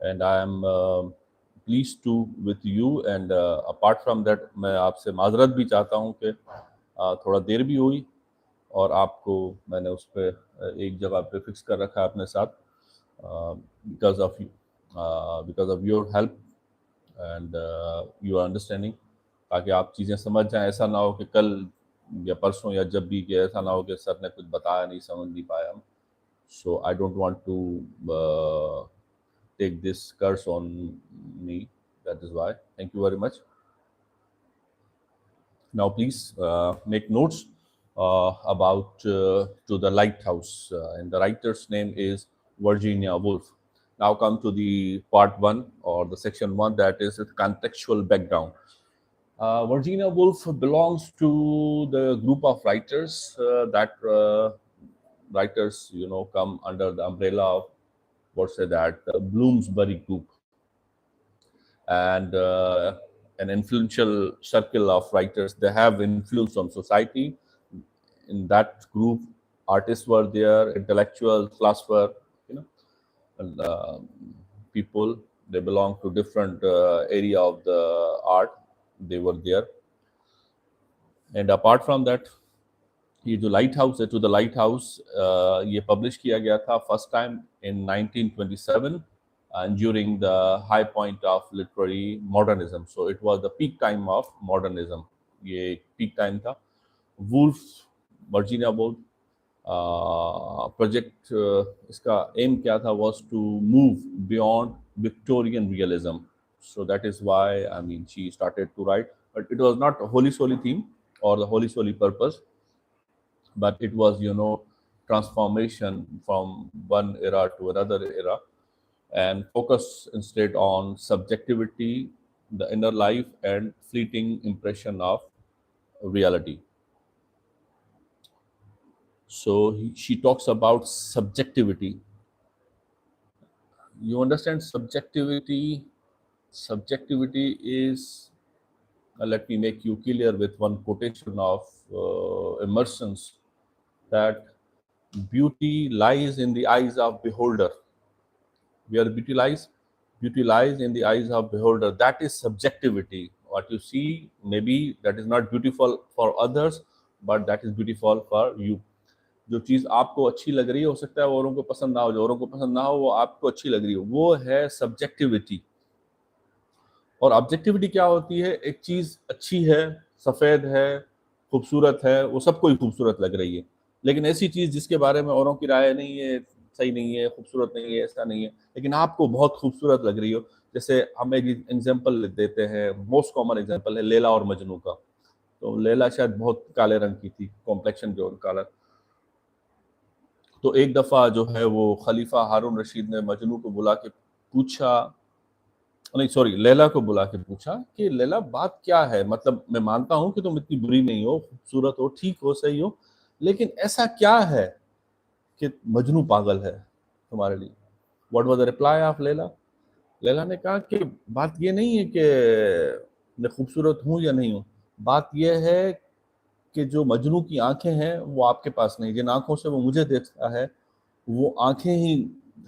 and I am pleased to with you. And apart from that, मैं आपसे माजरत भी चाहता हूँ कि थोड़ा देर भी हुई और आपको मैंने उस पर एक जगह पे फिक्स कर रखा है अपने साथ, because of your help and your understanding, ताकि आप चीज़ें समझ जाएं। ऐसा ना हो कि कल या परसों या जब भी, कि ऐसा ना हो कि सर ने कुछ बताया नहीं, समझ नहीं पाया हम। So I don't want to take this curse on me. That is why. Thank you very much. Now, please make notes about to the lighthouse, and the writer's name is Virginia Woolf. Now, come to the part one, or the section one, that is the contextual background. Virginia Woolf belongs to the group of writers that writers, come under the umbrella of, what say that, Bloomsbury Group, and an influential circle of writers. They have influence on society. In that group, artists were there, intellectuals, philosophers, and people. They belong to different area of the art. They were there, and apart from that, ये जो light house है, to the light house, ये publish किया गया था first time in 1927 during the high point of literary modernism. So it was the peak time of modernism. ये peak time था. Wolf, Virginia Woolf project, इसका M क्या था, was to move beyond Victorian realism. So that is why, I mean, she started to write, but it was not a holy solely theme or the holy solely purpose, but it was, transformation from one era to another era, and focus instead on subjectivity, the inner life, and fleeting impression of reality. So she talks about subjectivity. You understand subjectivity? Subjectivity is, let me make you clear with one quotation of Emerson's, that beauty lies in the eyes of beholder. Where beauty lies? Beauty lies in the eyes of beholder. That is subjectivity. What you see, maybe that is not beautiful for others, but that is beautiful for you. जो चीज़ आपको अच्छी लग रही है, हो सकता है वो औरों को पसंद ना हो, जो औरों को पसंद ना हो वो आपको अच्छी लग रही हो, वो है सब्जेक्टिविटी। और ऑब्जेक्टिविटी क्या होती है? एक चीज़ अच्छी है, सफ़ेद है, खूबसूरत है, वो सबको ही खूबसूरत लग रही है, लेकिन ऐसी चीज़ जिसके बारे में औरों की राय नहीं है, सही नहीं है, खूबसूरत नहीं है, ऐसा नहीं है, लेकिन आपको बहुत खूबसूरत लग रही हो। जैसे हम एक एग्जांपल देते हैं, मोस्ट कॉमन एग्जांपल है लैला और मजनू का। तो लैला शायद बहुत काले रंग की थी, कॉम्प्लेक्शन जो काला। तो एक दफ़ा जो है वो खलीफा हारून रशीद ने मजनू को बुला के पूछा, नहीं सॉरी, लैला को बुला के पूछा कि लैला बात क्या है, मतलब मैं मानता हूँ कि तुम इतनी बुरी नहीं हो, खूबसूरत हो, ठीक हो, सही हो, लेकिन ऐसा क्या है कि मजनू पागल है तुम्हारे लिए? What was the reply off Laila? Laila ने कहा कि बात ये नहीं है कि मैं खूबसूरत हूँ या नहीं हूँ, बात यह है कि जो मजनू की आंखें हैं वो आपके पास नहीं, जिन आंखों से वो मुझे देखता है वो आंखें ही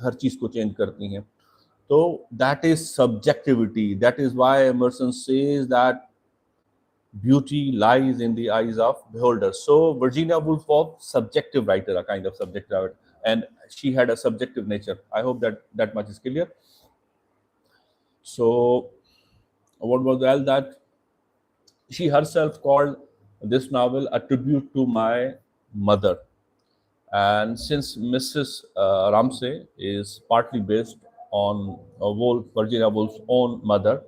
हर चीज़ को चेंज करती हैं। So that is subjectivity. That is why Emerson says that beauty lies in the eyes of beholders. So Virginia Woolf was subjective writer, a kind of subjective writer, and she had a subjective nature. I hope that much is clear. So what was else that she herself called this novel a tribute to my mother. And since Mrs. Ramsay is partly based on Virginia Woolf's own mother,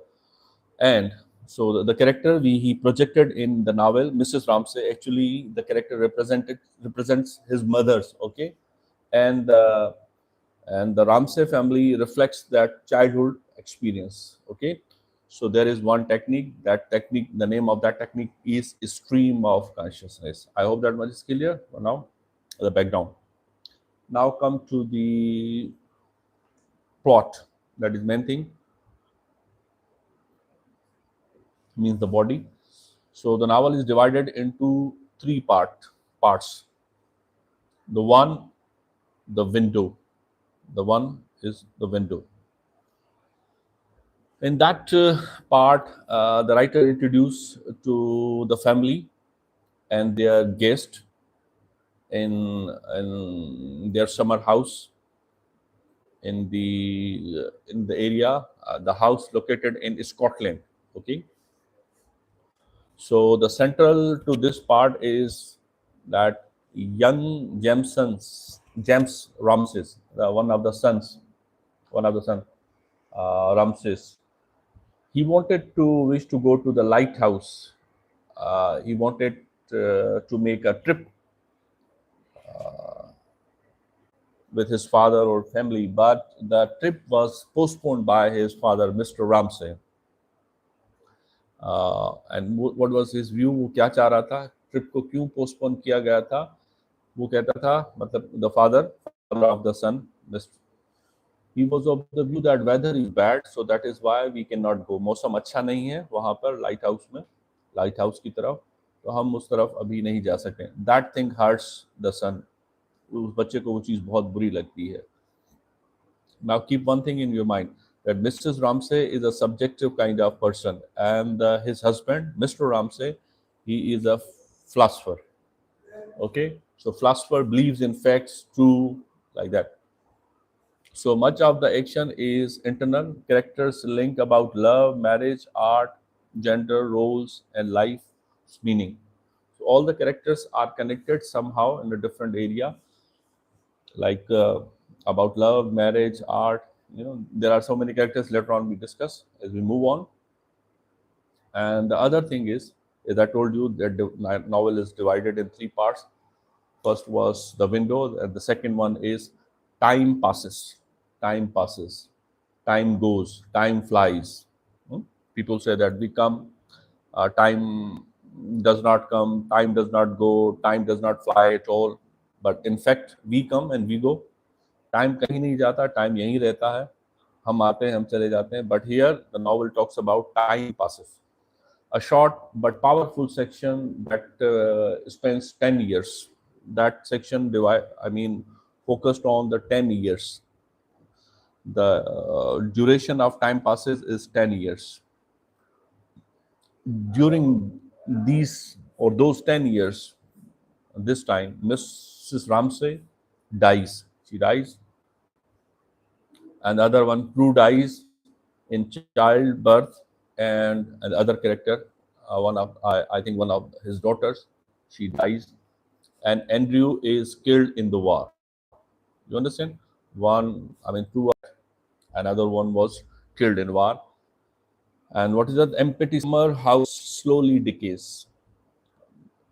and so the character he projected in the novel, Mrs. Ramsay, actually the character represents his mother's, okay, and the Ramsay family reflects that childhood experience, okay. So there is one technique. That technique, the name of that technique is stream of consciousness. I hope that much is clear for now. The background. Now come to the plot. That is main thing. Means the body. So the novel is divided into three parts. The one, the window. The one is the window. In that part, the writer introduced to the family and their guest in their summer house in the area, the house located in Scotland. Okay, so the central to this part is that young James Ramses, one of the son, Ramses. He wanted to wish to go to the lighthouse. He wanted to make a trip with his father or family, but the trip was postponed by his father, Mr. Ramsay. And what was his view? वो क्या चाह रहा था? Trip को क्यों postpone किया गया था? वो कहता था, मतलब the father of the son, he was of the view that weather is bad, so that is why we cannot go. मौसम अच्छा नहीं है वहाँ पर लाइट हाउस की तरफ, तो हम उस तरफ अभी नहीं जा सकते. That thing hurts the son. उस बच्चे को वो चीज़ बहुत बुरी लगती है. Now keep one thing in your mind, that Mrs. Ramsay is a subjective kind of person, and his husband, Mr. Ramsay, he is a philosopher. Okay, so philosopher believes in facts, true, like that. So much of the action is internal. Characters link about love, marriage, art, gender, roles, and life's meaning. So all the characters are connected somehow in a different area, like about love, marriage, art. You know, there are so many characters. Later on, we discuss as we move on. And the other thing is, as I told you, that the novel is divided in three parts. First was the window, and the second one is time passes. Time passes. Time goes. Time flies. People say that we come, time does not come, time does not go, time does not fly at all. But in fact, we come and we go. Time कहीं नहीं जाता, time यहीं रहता है. हम आते हैं, हम चले जाते हैं. But here, the novel talks about time passes. A short but powerful section that spends 10 years. That section focused on the 10 years. The duration of time passes is 10 years. During these or those 10 years, this time, Mrs. Ramsay dies. She dies. And the other one, Prue, dies in childbirth, and the other character, I think one of his daughters, she dies, and Andrew is killed in the war. You understand? Two, another one was killed in war. And what is that? Empty summer house slowly decays.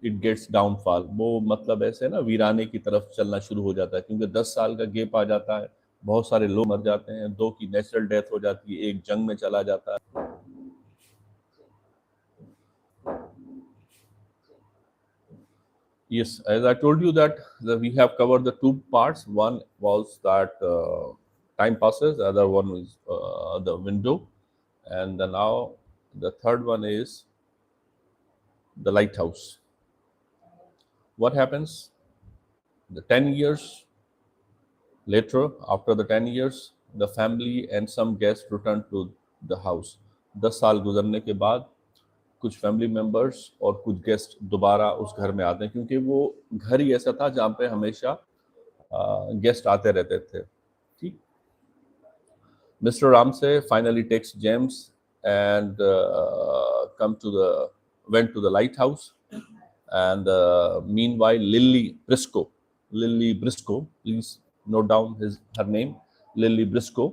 It gets downfall. वो मतलब ऐसे ना वीराने की तरफ चलना शुरू हो जाता है, क्योंकि 10 साल का गैप आ जाता है. बहुत सारे लोग मर जाते हैं, 2 की नेचुरल डेथ हो जाती है, एक जंग में चला जाता है. Yes, as I told you that we have covered the two parts. One was that time passes, the other one is the window, and now the third one is the lighthouse. What happens? The 10 years later, after the 10 years, the family and some guests return to the house. 10 साल गुजरने के बाद कुछ family members और कुछ guest दोबारा उस घर में आते हैं, क्योंकि वो घर ही ऐसा था जहाँ पे हमेशा गेस्ट आते रहते थे. ठीक. Mr. Ramsay finally takes James and went to the lighthouse. And meanwhile, Lily Briscoe, please note down her name, Lily Briscoe,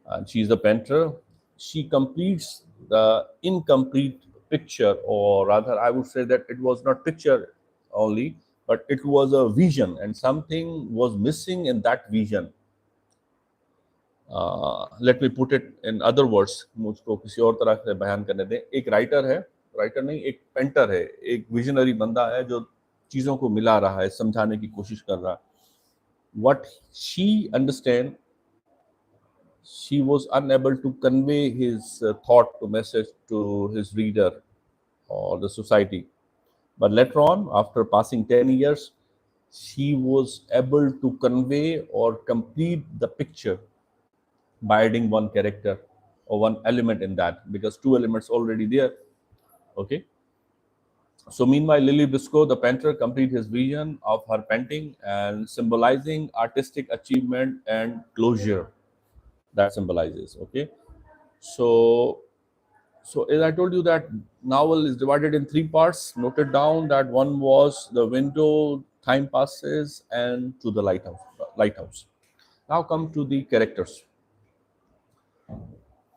and she's the painter. She completes the incomplete picture, or rather, I would say that it was not picture only, but it was a vision, and something was missing in that vision. Let me put it in other words. मुझको किसी और तरह से बयान करने दें. एक writer नहीं, एक पेंटर है, एक विजनरी बंदा है जो चीज़ों को मिला रहा है, समझाने की कोशिश कर रहा है. What she understand, she was unable to convey his thought to message to his reader or the society. But later on, after passing 10 years, she was able to convey or complete the picture by adding one character. or one element in that, because two elements already there. Okay. So meanwhile, Lily Briscoe, the painter, completed his vision of her painting and symbolizing artistic achievement and closure. That symbolizes. Okay. So so as I told you, that novel is divided in three parts. Noted down that one was the window, time passes, and to the lighthouse. Lighthouse. Now come to the characters.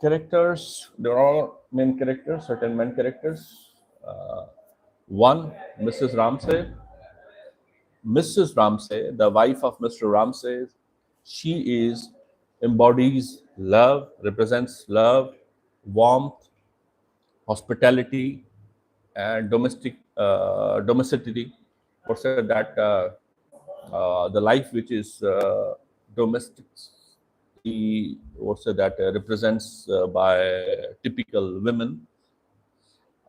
Characters. There are main characters, certain main characters. One, Mrs. Ramsay. Mrs. Ramsay, the wife of Mr. Ramsay, she is embodies love, represents love, warmth, hospitality, and domesticity. What's that? The life which is domestic. What's that? Represents by typical women,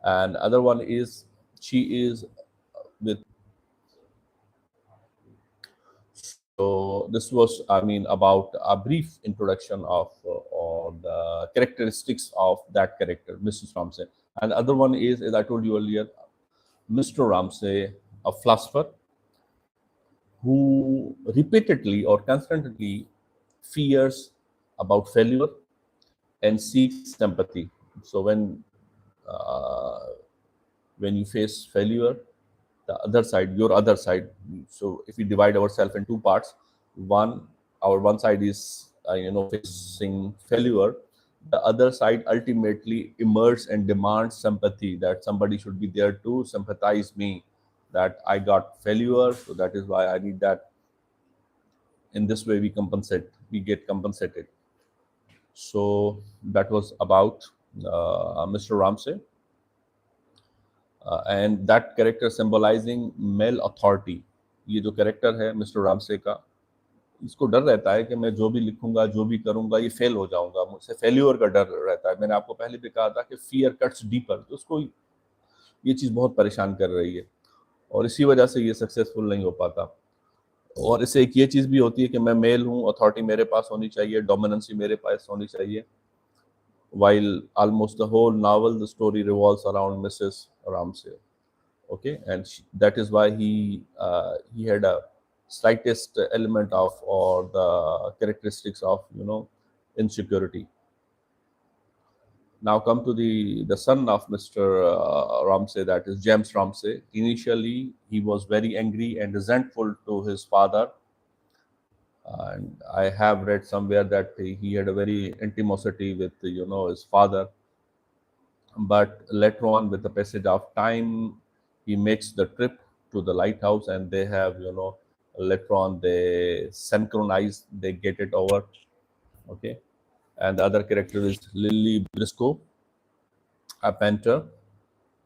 and other one is she is with. So this was, I mean, about a brief introduction of or the characteristics of that character, Mrs. Ramsay. And the other one is, as I told you earlier, Mr. Ramsay, a philosopher who repeatedly or constantly fears about failure and seeks sympathy. So uh, when you face failure, the other side, your other side. So if we divide ourselves in two parts, one, our one side is facing failure. The other side ultimately emerges and demands sympathy, that somebody should be there to sympathize me, that I got failure, so that is why I need that. In this way, we get compensated. So that was about Mr. Ramsay. And that character symbolising male authority. ये जो character है mister Ramsay का, इसको डर रहता है कि मैं जो भी लिखूंगा, जो भी करूंगा, ये फेल हो जाऊंगा, मुझसे फेल्यूर का डर रहता है. मैंने आपको पहले भी कहा था कि फियर कट्स डीपर, तो उसको ये चीज़ बहुत परेशान कर रही है और इसी वजह से ये सक्सेसफुल नहीं हो पाता. और इससे एक ये चीज़ भी होती है कि मैं मेल हूँ, अथॉरिटी मेरे पास होनी चाहिए, डोमिनेंसी मेरे पास होनी चाहिए. While almost the whole novel, the story revolves around Mrs. Ramsay. Okay, and that is why he had a slightest element of, or the characteristics of, insecurity. Now come to the son of Mr. Ramsay, that is James Ramsay. Initially, he was very angry and resentful to his father, and I have read somewhere that he had a very intimacy with his father. But later on, with the passage of time, he makes the trip to the lighthouse, and they have, later on they synchronize, they get it over. Okay. And the other character is Lily Briscoe, a painter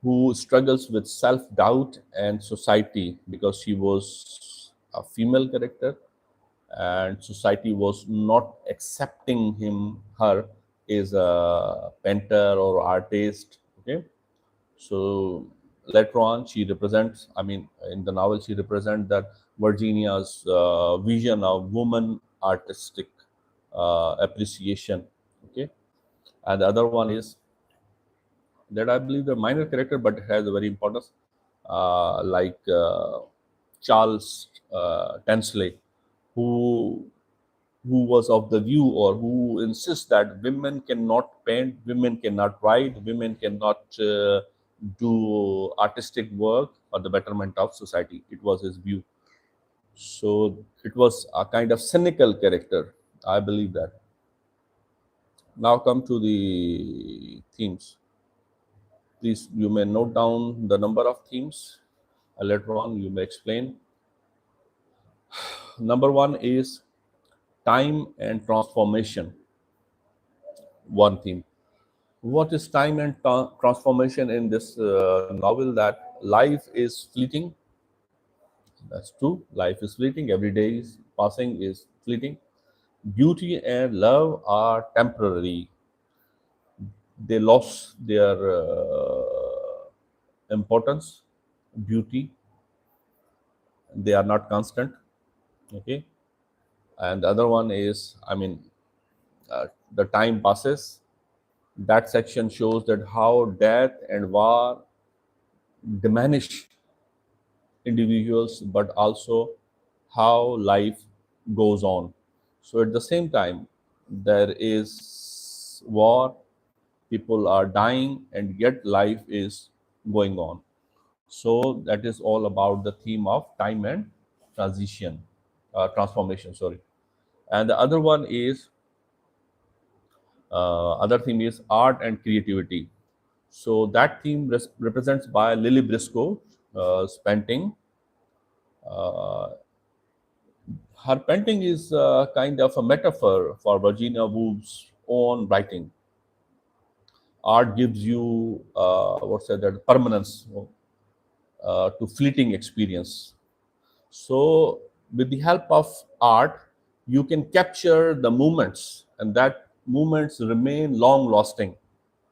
who struggles with self-doubt and society, because she was a female character and society was not accepting her as a painter or artist. Okay. So later on, she represents, I mean, in the novel, she represents that Virginia's vision of woman artistic appreciation. Okay. And the other one is that I believe the minor character, but has a very importance, like Charles Tansley, who was of the view, or who insists that women cannot paint, women cannot write, women cannot do artistic work for the betterment of society. It was his view. So it was a kind of cynical character, I believe that. Now come to the themes. Please, you may note down the number of themes. Later on, you may explain. Number one is time and transformation. One theme. What is time and transformation in this novel? That life is fleeting. That's true. Life is fleeting. Every day is passing is fleeting. Beauty and love are temporary. They lost their importance. Beauty, they are not constant. Okay. And the other one is, I mean, the time passes, That section shows that how death and war diminish individuals, but also how life goes on. So at the same time, there is war, people are dying, and yet life is going on. So that is all about the theme of time and transition, transformation. Sorry, and the other one is other theme is art and creativity. So that theme represents by Lily Briscoe, painting. Uh, Her painting is kind of a metaphor for Virginia Woolf's own writing. Art gives you what's that permanence to fleeting experience. So, with the help of art, you can capture the moments, and that moments remain long lasting.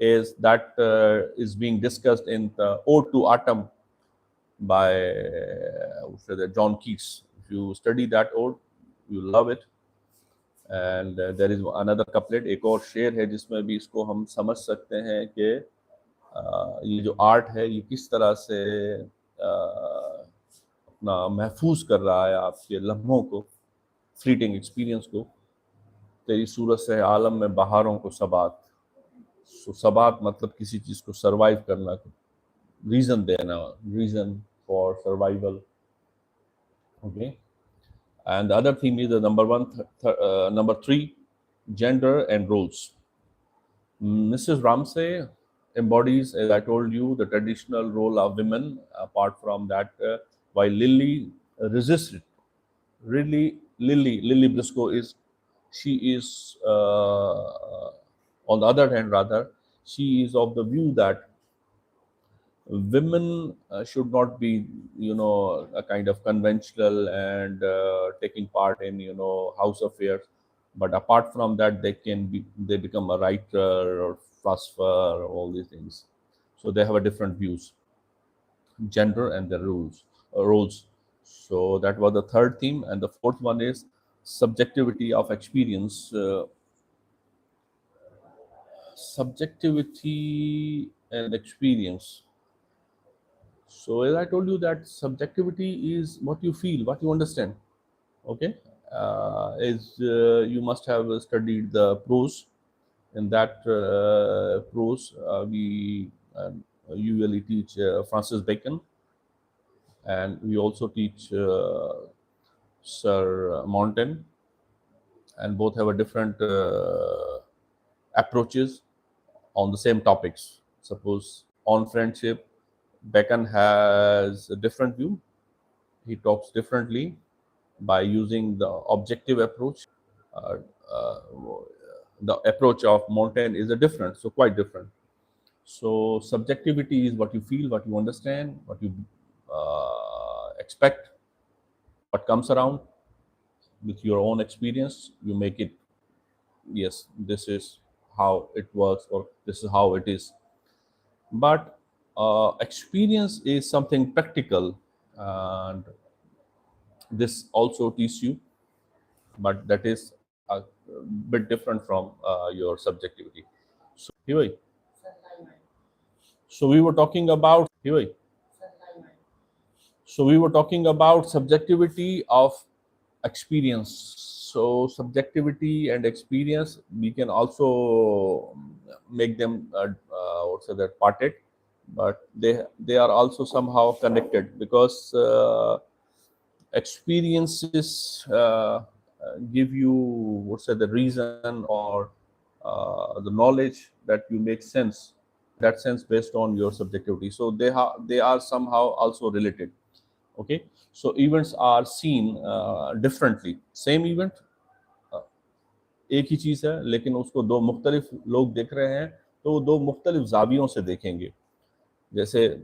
Is that is being discussed in the Ode to Autumn by what's that, John Keats. If you study that ode, you love it. And there is another couplet, एक और शेर है जिसमें भी इसको हम समझ सकते हैं कि ये जो आर्ट है ये किस तरह से अपना महफूज कर रहा है आपके लम्हों को, फ्लीटिंग एक्सपीरियंस को। तेरी सूरत से आलम में बहारों को सबात। सो सबात मतलब किसी चीज़ को सर्वाइव करना, रीज़न देना, reason for survival. Okay, and the other theme is the number three, gender and roles. Mrs. Ramsay embodies, as I told you, the traditional role of women. Apart from that, while Lily resists it, really, Lily Briscoe is, she is, on the other hand, rather, she is of the view that women should not be, a kind of conventional and taking part in, house affairs, but apart from that they become a writer or philosopher, all these things. So they have a different views, gender and the roles. So that was the third theme, and the fourth one is subjectivity of experience. Subjectivity and experience. So as I told you that subjectivity is what you feel, what you understand. Okay, is you must have studied the prose. In that prose, we usually teach Francis Bacon, and we also teach Sir Montaigne, and both have a different approaches on the same topics. Suppose on friendship, Bacon has a different view. He talks differently by using the objective approach. Uh, uh, the approach of Montaigne is a different, so quite different. So subjectivity is what you feel, what you understand, what you expect, what comes around with your own experience. You make it, yes, this is how it works, or this is how it is. But experience is something practical, and this also teaches you, but that is a bit different from your subjectivity. So here, so we were talking about here. So we were talking about subjectivity of experience. So subjectivity and experience, we can also make them what's that parted, but they are also somehow connected, because experiences give you what's the reason, or the knowledge that you make sense, that sense based on your subjectivity. So they are somehow also related. Okay, so events are seen differently. Same event, एक ही चीज़ है, लेकिन उसको दो मुख्तलिफ लोग देख रहे हैं, तो वो दो मुख्तलिफ जावियों से देखेंगे। जैसे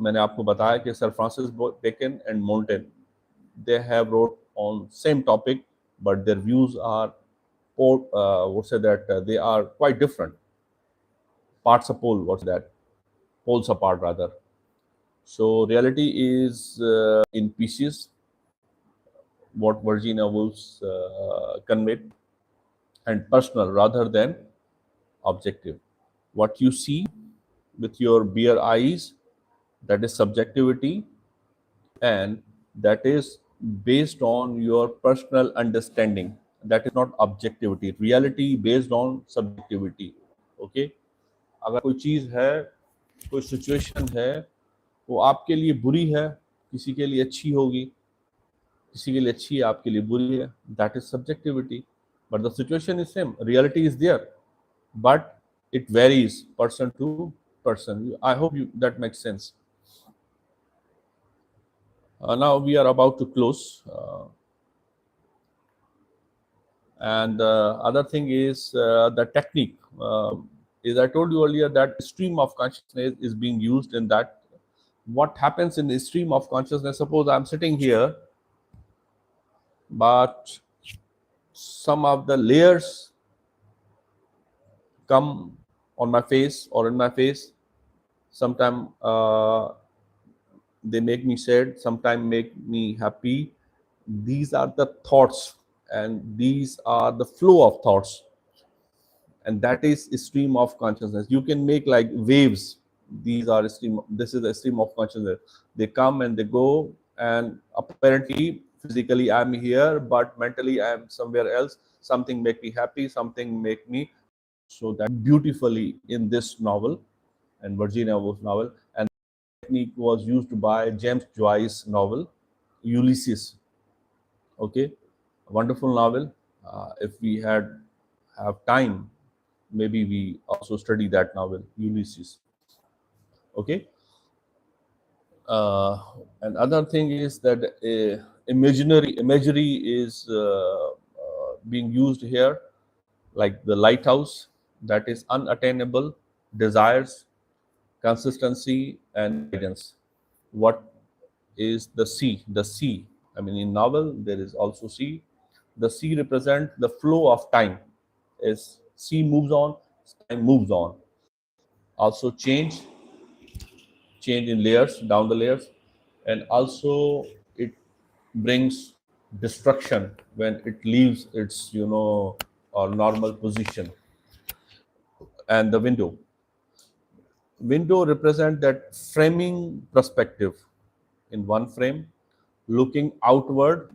मैंने आपको बताया कि sir Francis Bacon and Montaigne, they have wrote on same topic, but their views are, what say that they are quite different. Parts of pole, what's that? Poles apart rather. So reality is in pieces, what Virginia Woolf conveyed, and personal rather than objective. What you see with your bare eyes, that is subjectivity, and that is based on your personal understanding. That is not objectivity. Reality based on subjectivity. Okay, अगर कोई चीज़ है, कोई situation है, वो आपके लिए बुरी है, किसी के लिए अच्छी होगी, किसी के लिए अच्छी है, आपके लिए बुरी है, that is subjectivity. But the situation is same. Reality is there, but it varies person to person. I hope that makes sense. Now we are about to close. And other thing is the technique. As I told you earlier, that stream of consciousness is being used in that. What happens in the stream of consciousness? Suppose I'm sitting here, but some of the layers come on my face or in my face. Sometimes they make me sad, sometimes make me happy. These are the thoughts, and these are the flow of thoughts, and that is a stream of consciousness. You can make like waves. These are a stream. This is a stream of consciousness. They come and they go, and apparently physically I'm here, but mentally I'm somewhere else. Something make me happy, something make me. So that beautifully in this novel, and Virginia Woolf's novel, and technique was used by James Joyce's novel Ulysses. Okay, a wonderful novel. If we have time, maybe we also study that novel Ulysses. Okay. And other thing is that imagery is being used here, like the lighthouse, that is unattainable, desires, consistency, and guidance. What is the sea? The sea, I mean, in novel there is also sea. The sea represent the flow of time. As sea moves on, time moves on. Also change in layers, down the layers, and also it brings destruction when it leaves its normal position. And the window represent that framing perspective. In one frame, looking outward,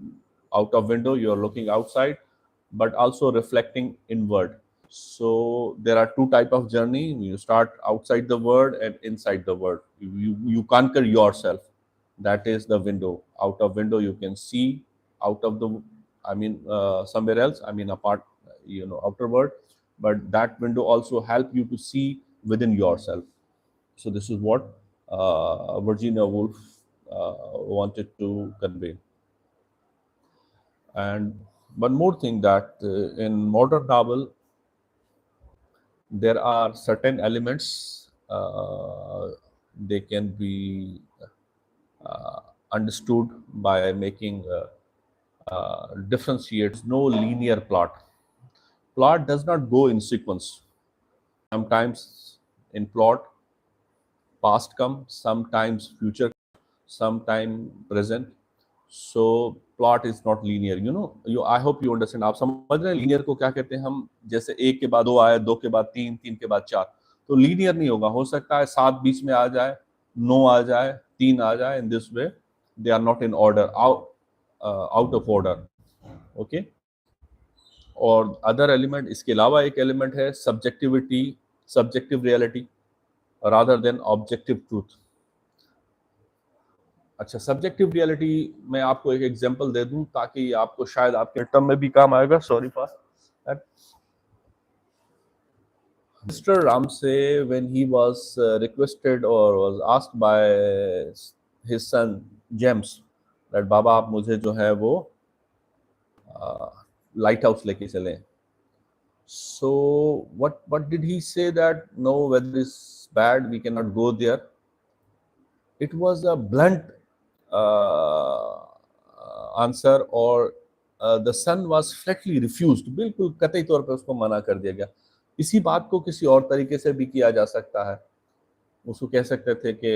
out of window you are looking outside, but also reflecting inward. So there are two type of journey. You start outside the world and inside the world. You conquer yourself. That is the window. Out of window you can see out of the, I mean, somewhere else, I mean, apart, outer world. But that window also help you to see within yourself. So this is what Virginia Woolf wanted to convey. And one more thing, that in modern novel there are certain elements, they can be understood by making differentiates. No linear plot does not go in sequence. Sometimes in plot past come, sometimes future, sometime present. So plot is not linear. I hope you understand. आप समझ रहे हैं linear को क्या कहते हैं हम? जैसे एक के बाद दो आए, दो के बाद तीन, तीन के बाद चार, तो linear नहीं होगा. हो सकता है सात बीच में आ जाए, नौ आ जाए, तीन आ जाए. In this way they are not in order, out of order. Okay. और अदर एलिमेंट, इसके अलावा एक एलिमेंट है subjectivity, subjective reality rather than objective truth. अच्छा, सब्जेक्टिव रियलिटी मैं आपको एक एग्जांपल दे दूं ताकि आपको शायद आपके टर्म में भी काम आएगा. Sorry for that. Mister Ramsey, when he was requested और was asked by his son James that बाबा आप मुझे जो है वो लाइट हाउस लेके चलें. So what did he say? That no, weather is bad, we cannot go there. It was a blunt answer, or the son was flatly refused. बिल्कुल कतई तौर पे उसको मना कर दिया गया. इसी बात को किसी और तरीके से भी किया जा सकता है. उसको कह सकते थे कि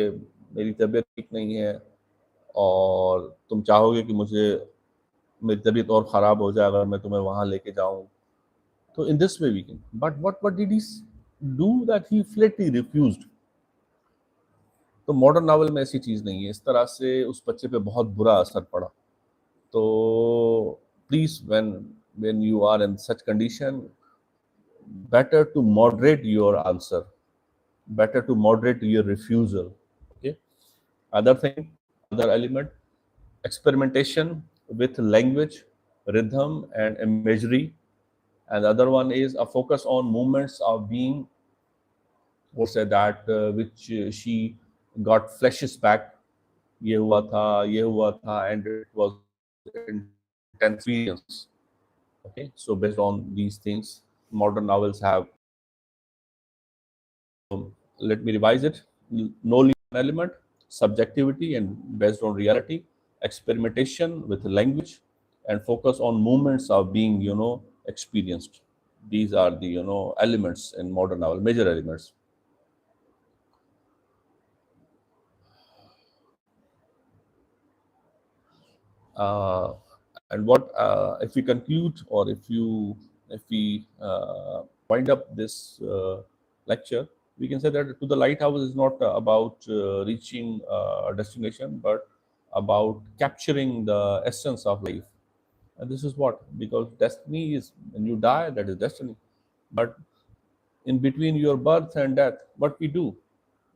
मेरी तबीयत ठीक नहीं है और तुम चाहोगे कि मुझे मेरी तबीयत और ख़राब हो जाए अगर मैं तुम्हें वहाँ लेके जाऊँ. So in this way we can. But what did he do that, he flatly refused. तो मॉडर्न नॉवल में ऐसी चीज़ नहीं है, इस तरह से उस बच्चे पे बहुत बुरा असर पड़ा। तो please when you are in such condition, better to moderate your answer, better to moderate your refusal. Okay. Other thing, other element, experimentation with language, rhythm, and imagery. And the other one is a focus on moments of being, what say that, which she got flashes back. ये हुआ था, and it was intense experience. Okay, so based on these things, modern novels have. Let me revise it. No element, subjectivity and based on reality, experimentation with language, and focus on moments of being, experienced. These are the, elements in modern novel, major elements. Uh, and what if we conclude, or if we wind up this lecture, we can say that to the lighthouse is not about reaching a destination, but about capturing the essence of life. And this is what, because destiny is when you die, that is destiny. But in between your birth and death, what we do,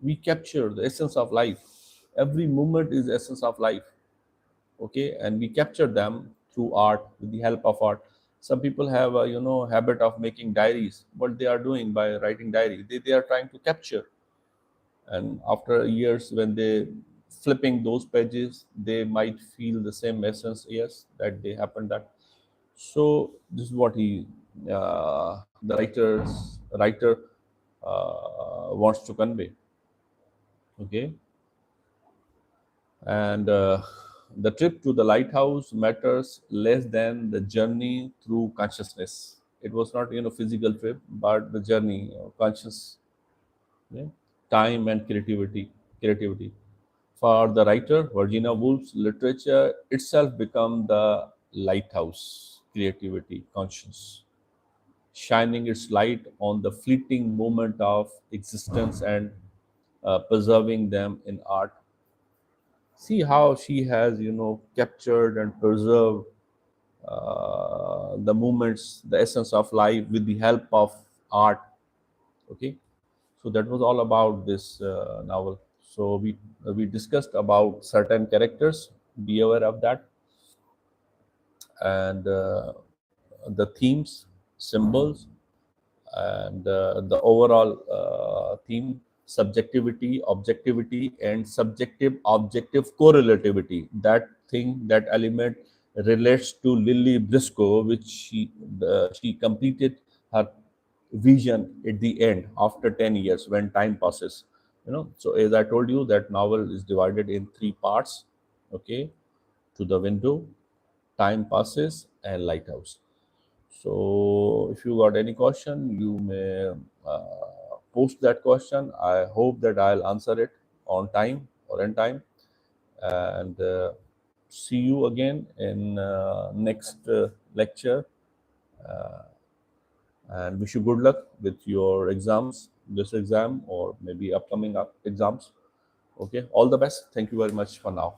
we capture the essence of life. Every moment is essence of life. Okay, and we capture them through art, with the help of art. Some people have a, habit of making diaries. What they are doing by writing diary, they are trying to capture. And after years, when they flipping those pages, they might feel the same essence, yes, that they happened that. So this is what the writer wants to convey. Okay. And the trip to the lighthouse matters less than the journey through consciousness. It was not, physical trip, but the journey, conscious, yeah, time and creativity. For the writer Virginia Woolf's literature itself become the lighthouse, creativity, conscience, shining its light on the fleeting moment of existence and preserving them in art. See how she has, captured and preserved the moments, the essence of life with the help of art. Okay, so that was all about this novel. So we discussed about certain characters. Be aware of that, and the themes, symbols, and the overall theme, subjectivity, objectivity, and subjective objective correlativity. That thing, that element relates to Lily Briscoe, which she completed her vision at the end after 10 years when time passes. So as I told you, that novel is divided in three parts. Okay, to the window, time passes, and lighthouse. So if you got any question, you may post that question. I hope that I'll answer it on time or in time. And see you again in next lecture. And wish you good luck with your exams, this exam, or maybe upcoming exams. Okay, all the best. Thank you very much for now.